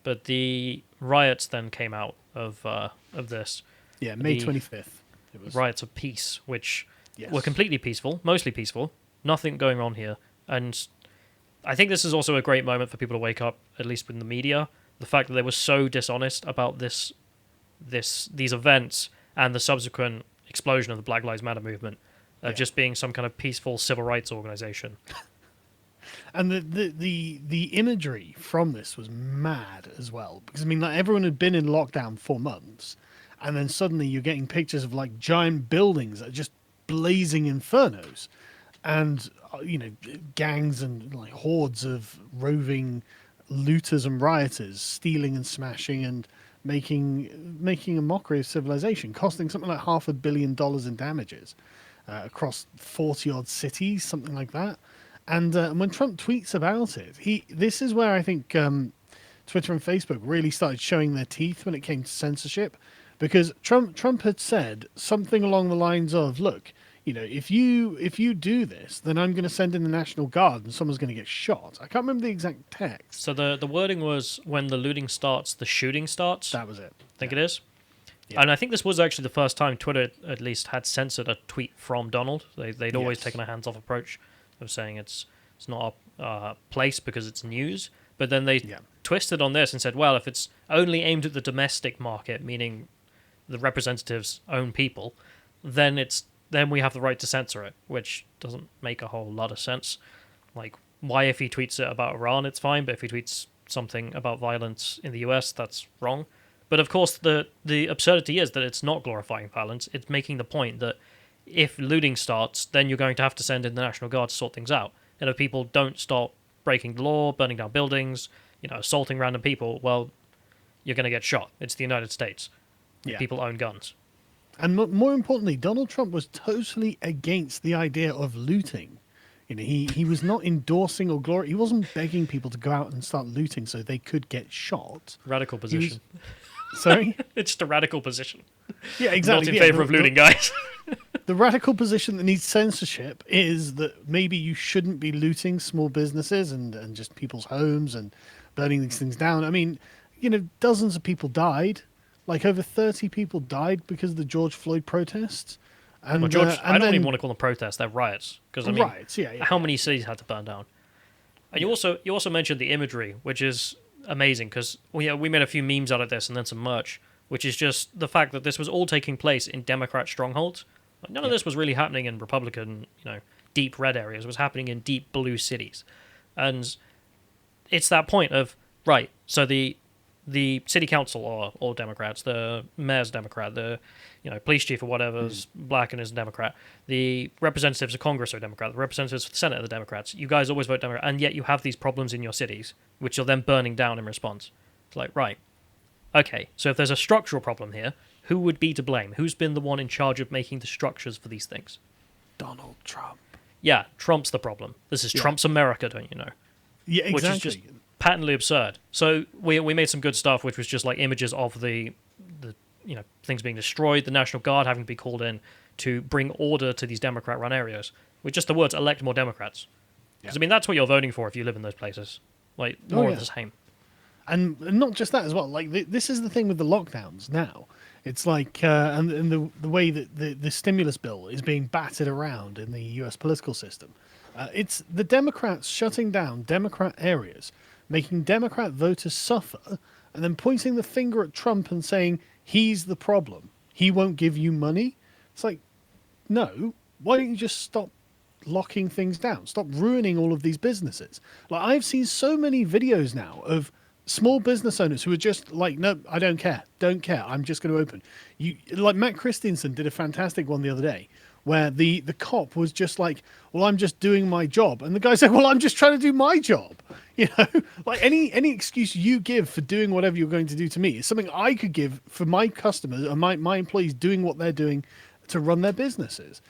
but the riots then came out of this. Yeah, May The 25th. It was. riots of peace, which Yes. were completely peaceful, mostly peaceful, nothing going on here. And I think this is also a great moment for people to wake up, at least with the media. The fact that they were so dishonest about these events and the subsequent explosion of the Black Lives Matter movement of just being some kind of peaceful civil rights organization. And the imagery from this was mad as well, because I mean, like, everyone had been in lockdown for months, and then suddenly you're getting pictures of like giant buildings that are just blazing infernos, and gangs and like hordes of roving looters and rioters stealing and smashing and making a mockery of civilization, costing something like $500 million in damages across 40 odd cities, something like that. And when Trump tweets about it, this is where I think Twitter and Facebook really started showing their teeth when it came to censorship, because Trump had said something along the lines of, "Look, if you do this, then I'm going to send in the National Guard and someone's going to get shot." I can't remember the exact text. So the wording was, when the looting starts, the shooting starts. That was it. I think it is. Yeah. And I think this was actually the first time Twitter, at least, had censored a tweet from Donald. They'd always Yes. taken a hands-off approach of saying it's not a place because it's news. But then they twisted on this and said, well, if it's only aimed at the domestic market, meaning the representatives' own people, then we have the right to censor it, which doesn't make a whole lot of sense. Like, why, if he tweets it about Iran, it's fine, but if he tweets something about violence in the US, that's wrong. But of course, the absurdity is that it's not glorifying violence. It's making the point that if looting starts, then you're going to have to send in the National Guard to sort things out. And if people don't stop breaking the law, burning down buildings, assaulting random people, well, you're going to get shot. It's the United States. Yeah. People own guns. And more importantly, Donald Trump was totally against the idea of looting. He was not endorsing or he wasn't begging people to go out and start looting so they could get shot. Radical position. Sorry? It's just a radical position. Yeah, exactly. Not in favor of looting, guys. The radical position that needs censorship is that maybe you shouldn't be looting small businesses and just people's homes and burning these things down. I mean, dozens of people died. Like, over 30 people died because of the George Floyd protests. And, I don't even want to call them protests; they're riots. Because riots, yeah. How many cities had to burn down? And you also mentioned the imagery, which is amazing, because we made a few memes out of this and then some merch, which is just the fact that this was all taking place in Democrat strongholds. Like, none of this was really happening in Republican, deep red areas. It was happening in deep blue cities, and it's that point of right. So the city council are all Democrats. The mayor's Democrat. The police chief or whatever is black and is a Democrat. The representatives of Congress are Democrat. The representatives of the Senate are the Democrats. You guys always vote Democrat, and yet you have these problems in your cities, which you're then burning down in response. It's like, right, okay, so if there's a structural problem here, who would be to blame? Who's been the one in charge of making the structures for these things? Donald Trump. Yeah, Trump's the problem. This is Trump's America, don't you know? Yeah, exactly. Which is just patently absurd. So we made some good stuff, which was just like images of the things being destroyed, the National Guard having to be called in to bring order to these Democrat-run areas, with just the words "elect more Democrats." Because I mean, that's what you're voting for if you live in those places. Like, more of the same. And not just that as well. Like, this is the thing with the lockdowns now. It's like, and the way that the stimulus bill is being battered around in the US political system. It's the Democrats shutting down Democrat areas, making Democrat voters suffer, and then pointing the finger at Trump and saying, he's the problem. He won't give you money. It's like, no, why don't you just stop locking things down? Stop ruining all of these businesses. Like, I've seen so many videos now of small business owners who are just like, no, I don't care. Don't care. I'm just going to open. Like Matt Christensen did a fantastic one the other day where the cop was just like, well, I'm just doing my job. And the guy said, well, I'm just trying to do my job. Like any excuse you give for doing whatever you're going to do to me is something I could give for my customers and my employees doing what they're doing to run their businesses.